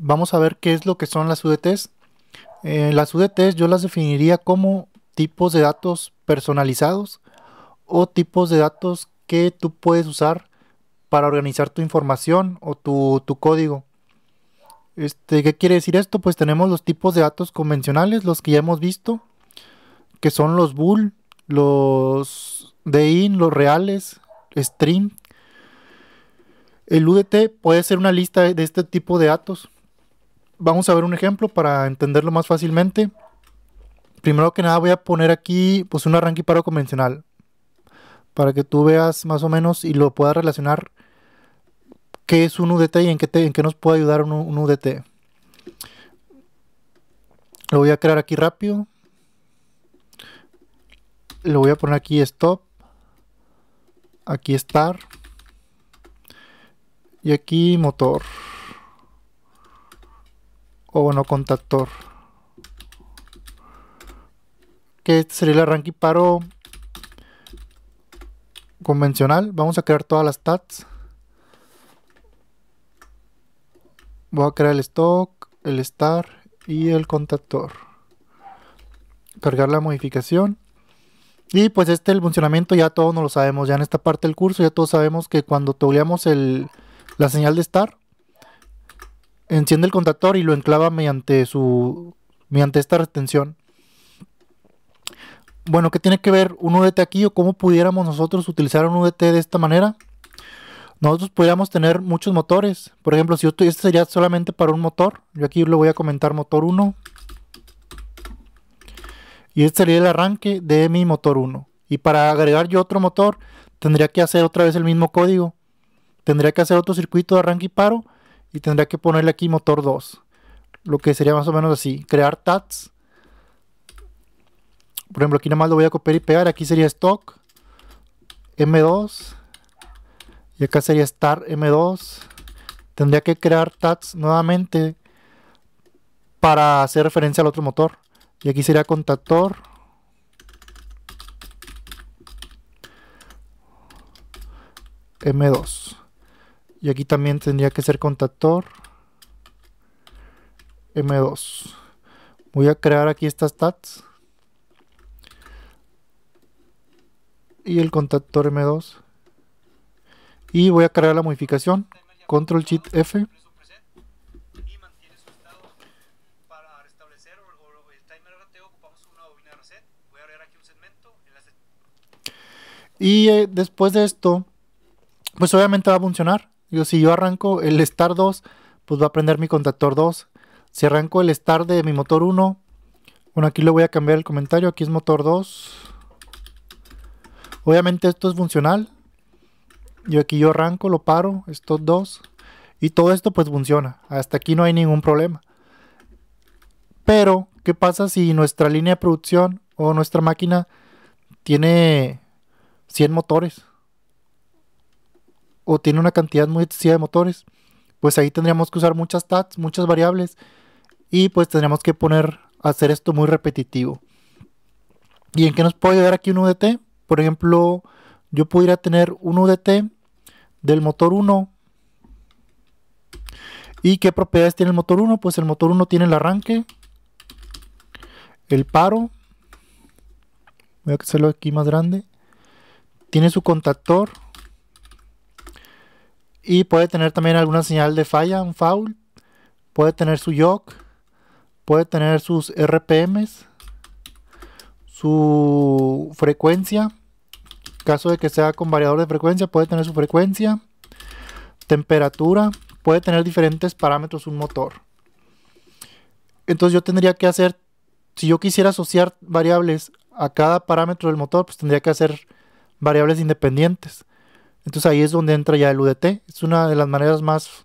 vamos a ver qué es lo que son las UDTs. Las UDTs yo las definiría como tipos de datos personalizados o tipos de datos que tú puedes usar para organizar tu información o tu código. ¿Qué quiere decir esto? Pues tenemos los tipos de datos convencionales, los que ya hemos visto, que son los bool, los DIN, los reales, string. El UDT puede ser una lista de este tipo de datos. Vamos a ver un ejemplo para entenderlo más fácilmente. Primero que nada voy a poner aquí pues un arranque y paro convencional, para que tú veas más o menos y lo puedas relacionar qué es un UDT y en qué nos puede ayudar un UDT. Lo voy a crear aquí rápido. Lo voy a poner aquí stop, aquí start y aquí motor, o bueno, contactor, que este sería el arranque y paro convencional. Vamos a crear todas las stats. Voy a crear el stock, el start y el contactor. Cargar la modificación. Y pues el funcionamiento ya todos nos lo sabemos. Ya en esta parte del curso ya todos sabemos que cuando toleamos la señal de start, enciende el contactor y lo enclava mediante esta retención. Bueno, ¿qué tiene que ver un UDT aquí o cómo pudiéramos nosotros utilizar un UDT de esta manera? Nosotros podríamos tener muchos motores. Por ejemplo, si este sería solamente para un motor. Yo aquí le voy a comentar motor 1. Y este sería el arranque de mi motor 1. Y para agregar yo otro motor, tendría que hacer otra vez el mismo código. Tendría que hacer otro circuito de arranque y paro. Y tendría que ponerle aquí motor 2. Lo que sería más o menos así. Crear stats. Por ejemplo, aquí nada más lo voy a copiar y pegar. Aquí sería stock M2. Y acá sería start M2. Tendría que crear stats nuevamente para hacer referencia al otro motor. Y aquí sería contactor. M2. Y aquí también tendría que ser contactor M2. Voy a crear aquí estas stats. Y el contactor M2. Y voy a crear la modificación. Control Shift F. Y después de esto, pues obviamente va a funcionar. Si yo arranco el start 2, pues va a prender mi contactor 2. Si arranco el start de mi motor 1, bueno, aquí le voy a cambiar el comentario. Aquí es motor 2. Obviamente esto es funcional. Yo aquí arranco, lo paro, stop 2. Y todo esto pues funciona. Hasta aquí no hay ningún problema. Pero, ¿qué pasa si nuestra línea de producción o nuestra máquina tiene 100 motores? O tiene una cantidad muy excesiva de motores. Pues ahí tendríamos que usar muchas stats, muchas variables. Y pues tendríamos que hacer esto muy repetitivo. ¿Y en qué nos puede ayudar aquí un UDT? Por ejemplo, yo pudiera tener un UDT del motor 1. ¿Y qué propiedades tiene el motor 1? Pues el motor 1 tiene el arranque, el paro. Voy a hacerlo aquí más grande. Tiene su contactor. Y puede tener también alguna señal de falla, un foul. Puede tener su jog. Puede tener sus RPMs. Su frecuencia. En caso de que sea con variador de frecuencia, puede tener su frecuencia. Temperatura. Puede tener diferentes parámetros un motor. Entonces yo tendría que hacer, si yo quisiera asociar variables a cada parámetro del motor, pues tendría que hacer variables independientes. Entonces ahí es donde entra ya el UDT. Es una de las maneras más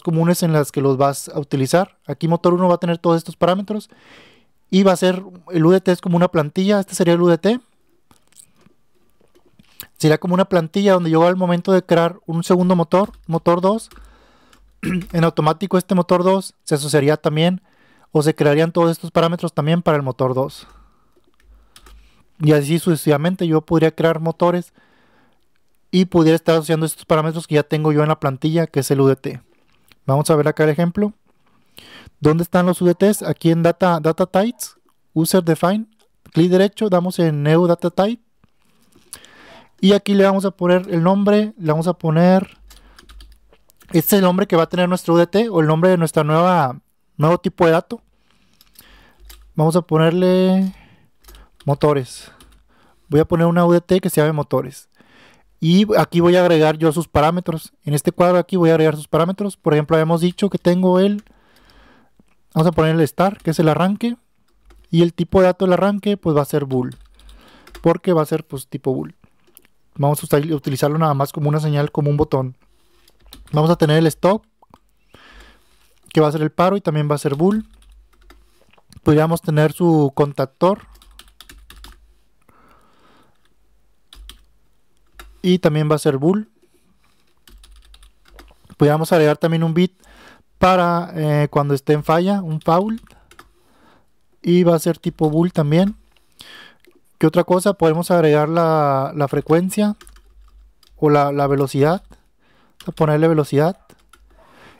comunes en las que los vas a utilizar. Aquí motor 1 va a tener todos estos parámetros. Y va a ser, el UDT es como una plantilla. Este sería el UDT. Sería como una plantilla donde yo al momento de crear un segundo motor 2, en automático este motor 2 se asociaría también, o se crearían todos estos parámetros también para el motor 2. Y así sucesivamente yo podría crear motores y pudiera estar asociando estos parámetros que ya tengo yo en la plantilla, que es el UDT. Vamos a ver acá el ejemplo. ¿Dónde están los UDTs? Aquí en Data Types, User Define, clic derecho, damos en New Data Type. Y aquí le vamos a poner el nombre, le vamos a poner, este es el nombre que va a tener nuestro UDT o el nombre de nuestra nuevo tipo de dato. Vamos a ponerle motores. Voy a poner una UDT que se llame motores. Y aquí voy a agregar yo sus parámetros. En este cuadro aquí voy a agregar sus parámetros. Por ejemplo, habíamos dicho que tengo vamos a poner el start, que es el arranque. Y el tipo de dato del arranque, pues va a ser bool. Porque va a ser pues tipo bool. Vamos a utilizarlo nada más como una señal, como un botón. Vamos a tener el stop, que va a ser el paro y también va a ser bool. Podríamos tener su contactor. Y también va a ser bool. Podríamos agregar también un bit para cuando esté en falla, un foul. Y va a ser tipo bool también. ¿Qué otra cosa? Podemos agregar la frecuencia o la velocidad. Vamos a ponerle velocidad.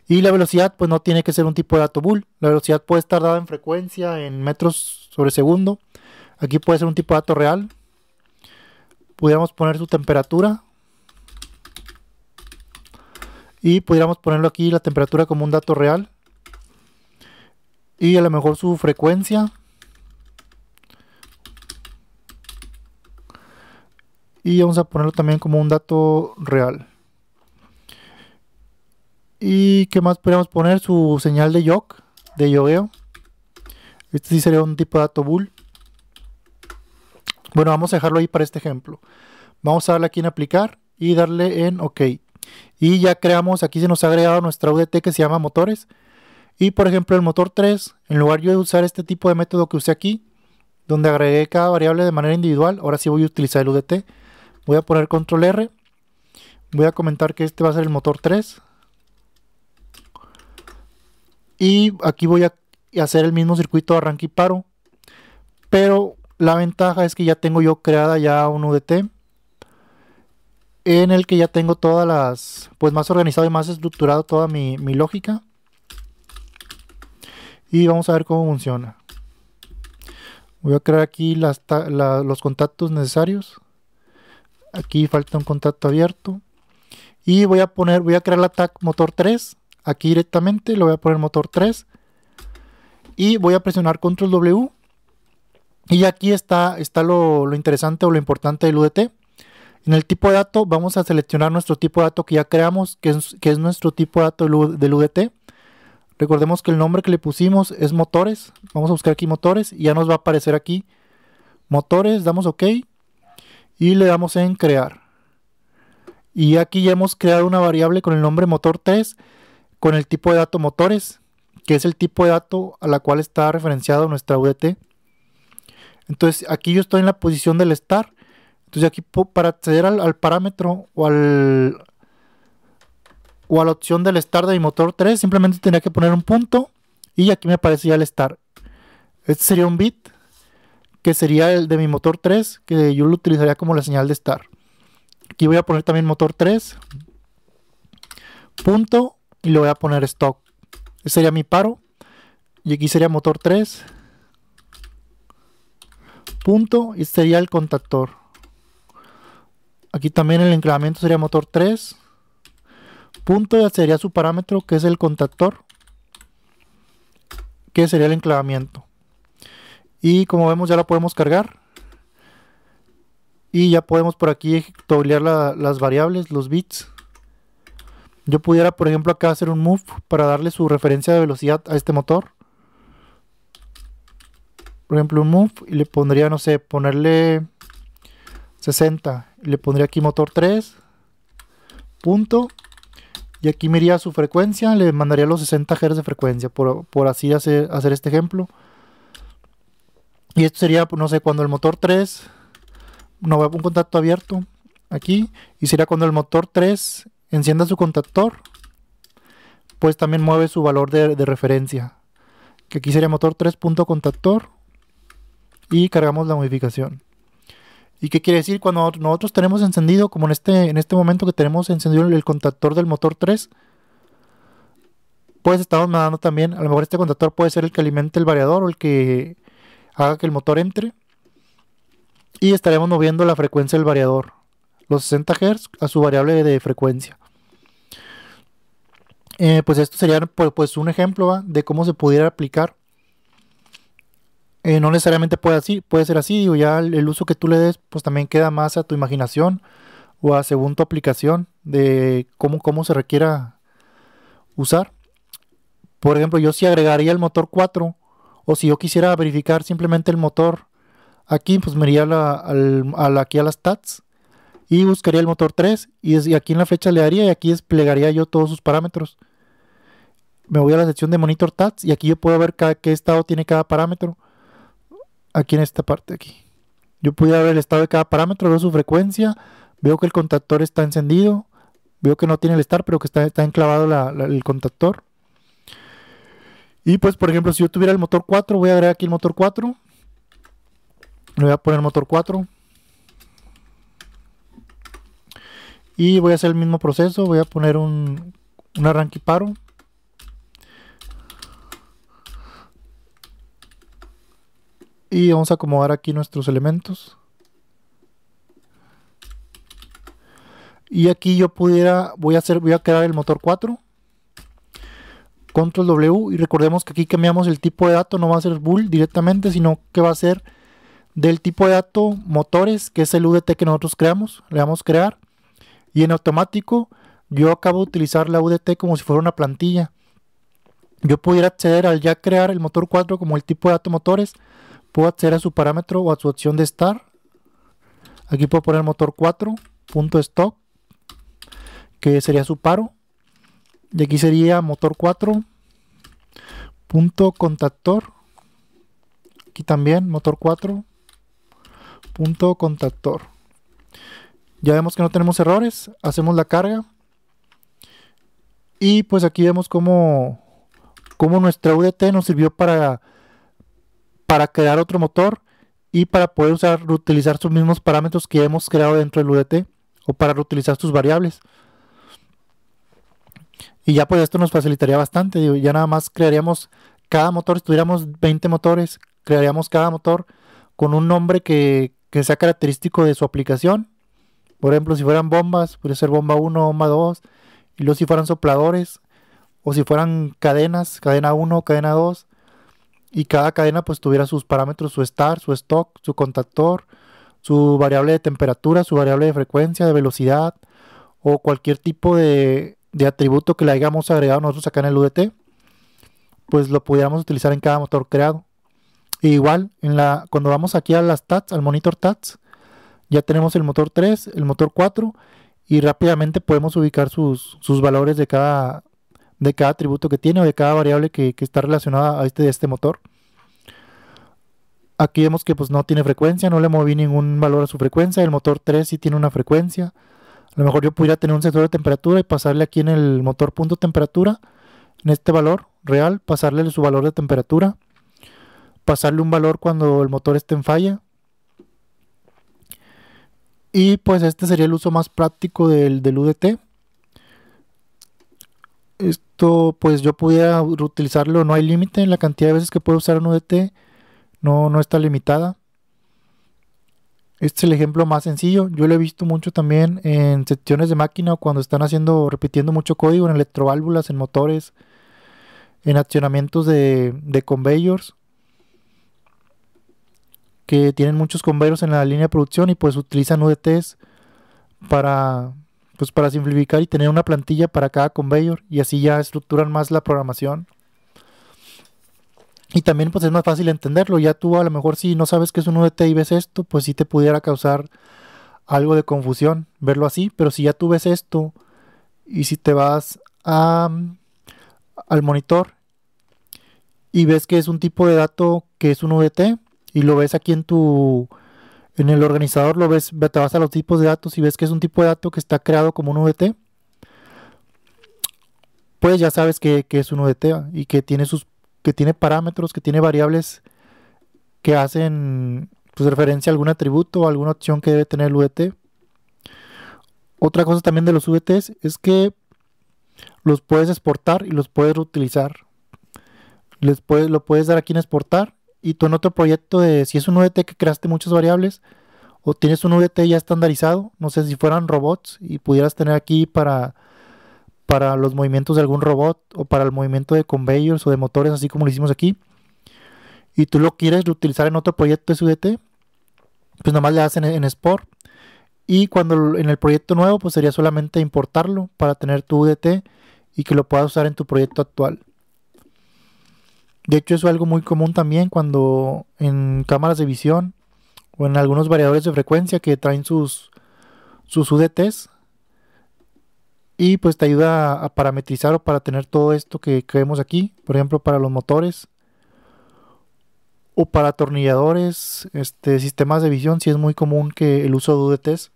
Y la velocidad pues no tiene que ser un tipo de dato bool. La velocidad puede estar dada en frecuencia, en metros sobre segundo. Aquí puede ser un tipo de dato real. Pudiéramos poner su temperatura. Y pudiéramos ponerlo aquí la temperatura como un dato real. Y a lo mejor su frecuencia. Y vamos a ponerlo también como un dato real. ¿Y qué más podríamos poner? Su señal de yogueo. Este sí sería un tipo de dato bool. Bueno, vamos a dejarlo ahí para este ejemplo. Vamos a darle aquí en aplicar y darle en OK. Y ya creamos, aquí se nos ha agregado nuestra UDT que se llama motores. Y por ejemplo el motor 3, en lugar yo de usar este tipo de método que usé aquí, donde agregué cada variable de manera individual, ahora sí voy a utilizar el UDT. Voy a poner control R. Voy a comentar que este va a ser el motor 3. Y aquí voy a hacer el mismo circuito de arranque y paro. Pero la ventaja es que ya tengo yo creada ya un UDT. En el que ya tengo todas las, pues más organizado y más estructurado toda mi lógica. Y vamos a ver cómo funciona. Voy a crear aquí los contactos necesarios. Aquí falta un contacto abierto. Y voy a crear la tag motor 3. Aquí directamente le voy a poner motor 3. Y voy a presionar control W. Y aquí está lo interesante o lo importante del UDT. En el tipo de dato vamos a seleccionar nuestro tipo de dato que ya creamos, que es nuestro tipo de dato del UDT. Recordemos que el nombre que le pusimos es motores. Vamos a buscar aquí motores y ya nos va a aparecer aquí motores. Damos OK y le damos en crear. Y aquí ya hemos creado una variable con el nombre motor 3 con el tipo de dato motores, que es el tipo de dato a la cual está referenciado nuestra UDT. Entonces aquí yo estoy en la posición del start. Entonces aquí para acceder al parámetro o a la opción del start de mi motor 3, simplemente tendría que poner un punto y aquí me aparecía el start. Este sería un bit que sería el de mi motor 3, que yo lo utilizaría como la señal de start. Aquí voy a poner también motor 3, punto, y le voy a poner stop. Este sería mi paro y aquí sería motor 3, punto, y este sería el contactor. Aquí también el enclavamiento sería motor 3, punto, y sería su parámetro que es el contactor, que sería el enclavamiento. Y como vemos ya la podemos cargar. Y ya podemos por aquí toglear las variables, los bits. Yo pudiera por ejemplo acá hacer un move para darle su referencia de velocidad a este motor. Por ejemplo un move y le pondría, no sé, ponerle 60. Y le pondría aquí motor 3, punto. Y aquí me iría su frecuencia, le mandaría los 60 Hz de frecuencia, por así hacer este ejemplo. Y esto sería, no sé, cuando el motor 3, no, un contacto abierto aquí, y sería cuando el motor 3 encienda su contactor, pues también mueve su valor de referencia, que aquí sería motor 3.contactor, y cargamos la modificación. ¿Y qué quiere decir? Cuando nosotros tenemos encendido, como en este momento que tenemos encendido el contactor del motor 3, pues estamos mandando también, a lo mejor este contactor puede ser el que alimente el variador o el que haga que el motor entre. Y estaremos moviendo la frecuencia del variador, los 60 Hz a su variable de frecuencia. Pues esto sería pues un ejemplo, ¿va?, de cómo se pudiera aplicar. No necesariamente puede ser así, digo, ya el uso que tú le des pues también queda más a tu imaginación o a según tu aplicación de cómo se requiera usar. Por ejemplo, yo si agregaría el motor 4 o si yo quisiera verificar simplemente el motor aquí, pues me iría aquí a las stats y buscaría el motor 3 y aquí en la flecha le daría y aquí desplegaría yo todos sus parámetros. Me voy a la sección de monitor stats y aquí yo puedo ver qué estado tiene cada parámetro. Aquí en esta parte aquí. Yo pudiera ver el estado de cada parámetro, veo su frecuencia, veo que el contactor está encendido, veo que no tiene el start, pero que está enclavado el contactor. Y pues, por ejemplo, si yo tuviera el motor 4, voy a agregar aquí el motor 4. Le voy a poner motor 4. Y voy a hacer el mismo proceso, voy a poner un arranque y paro. Y vamos a acomodar aquí nuestros elementos. Y aquí yo voy a crear el motor 4. Control W. Y recordemos que aquí cambiamos el tipo de dato. No va a ser bool directamente, sino que va a ser del tipo de dato motores, que es el UDT que nosotros creamos. Le damos crear. Y en automático yo acabo de utilizar la UDT como si fuera una plantilla. Yo pudiera acceder al ya crear el motor 4 como el tipo de dato motores. Puedo acceder a su parámetro o a su opción de start. Aquí puedo poner motor 4.stock, que sería su paro. Y aquí sería motor 4.contactor. Aquí también motor 4.contactor. Ya vemos que no tenemos errores. Hacemos la carga. Y pues aquí vemos cómo nuestra UDT nos sirvió para crear otro motor y para poder reutilizar sus mismos parámetros que hemos creado dentro del UDT o para reutilizar sus variables. Y ya pues esto nos facilitaría bastante, digo, ya nada más crearíamos cada motor, si tuviéramos 20 motores, crearíamos cada motor con un nombre que sea característico de su aplicación. Por ejemplo, si fueran bombas, podría ser bomba 1, bomba 2, y luego si fueran sopladores, o si fueran cadenas, cadena 1, cadena 2, y cada cadena pues tuviera sus parámetros, su start, su stock, su contactor, su variable de temperatura, su variable de frecuencia, de velocidad, o cualquier tipo de atributo que le hayamos agregado nosotros acá en el UDT, pues lo pudiéramos utilizar en cada motor creado. E igual, cuando vamos aquí a las stats, al monitor stats, ya tenemos el motor 3, el motor 4, y rápidamente podemos ubicar sus valores de cada atributo que tiene o de cada variable que está relacionada a este motor. Aquí vemos que pues no tiene frecuencia, no le moví ningún valor a su frecuencia. El motor 3 sí tiene una frecuencia. A lo mejor yo pudiera tener un sensor de temperatura y pasarle aquí en el motor punto temperatura, en este valor real, pasarle su valor de temperatura, pasarle un valor cuando el motor esté en falla. Y pues este sería el uso más práctico del UDT. Esto pues yo pudiera utilizarlo, no hay límite en la cantidad de veces que puedo usar un UDT, no está limitada. Este es el ejemplo más sencillo. Yo lo he visto mucho también en secciones de máquina o cuando están repitiendo mucho código en electroválvulas, en motores, en accionamientos de conveyors, que tienen muchos conveyors en la línea de producción y pues utilizan UDTs para simplificar y tener una plantilla para cada conveyor y así ya estructuran más la programación. Y también pues es más fácil entenderlo. Ya tú a lo mejor si no sabes qué es un UDT y ves esto, pues sí te pudiera causar algo de confusión verlo así. Pero si ya tú ves esto y si te vas al monitor y ves que es un tipo de dato que es un UDT y lo ves aquí en el organizador, lo ves, te vas a los tipos de datos y ves que es un tipo de dato que está creado como un UDT, pues ya sabes que es un UDT y que tiene parámetros, que tiene variables que hacen pues referencia a algún atributo o alguna opción que debe tener el UDT. Otra cosa también de los UDTs es que los puedes exportar y los puedes reutilizar. Lo puedes dar aquí en exportar y tú en otro proyecto de, si es un UDT que creaste muchas variables o tienes un UDT ya estandarizado, no sé si fueran robots y pudieras tener aquí para los movimientos de algún robot o para el movimiento de conveyors o de motores, así como lo hicimos aquí, y tú lo quieres reutilizar en otro proyecto de UDT, pues nomás le das en export y cuando en el proyecto nuevo pues sería solamente importarlo para tener tu UDT y que lo puedas usar en tu proyecto actual. De hecho, eso es algo muy común también cuando en cámaras de visión o en algunos variadores de frecuencia que traen sus UDTs y pues te ayuda a parametrizar o para tener todo esto que vemos aquí, por ejemplo, para los motores o para atornilladores, sistemas de visión, si es muy común que el uso de UDTs.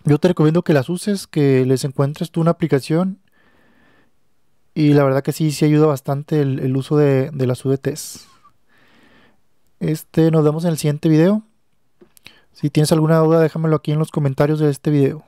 Yo te recomiendo que las uses, que les encuentres tú una aplicación y la verdad que sí ayuda bastante el uso de las UDTs. Nos vemos en el siguiente video. Si tienes alguna duda, déjamelo aquí en los comentarios de este video.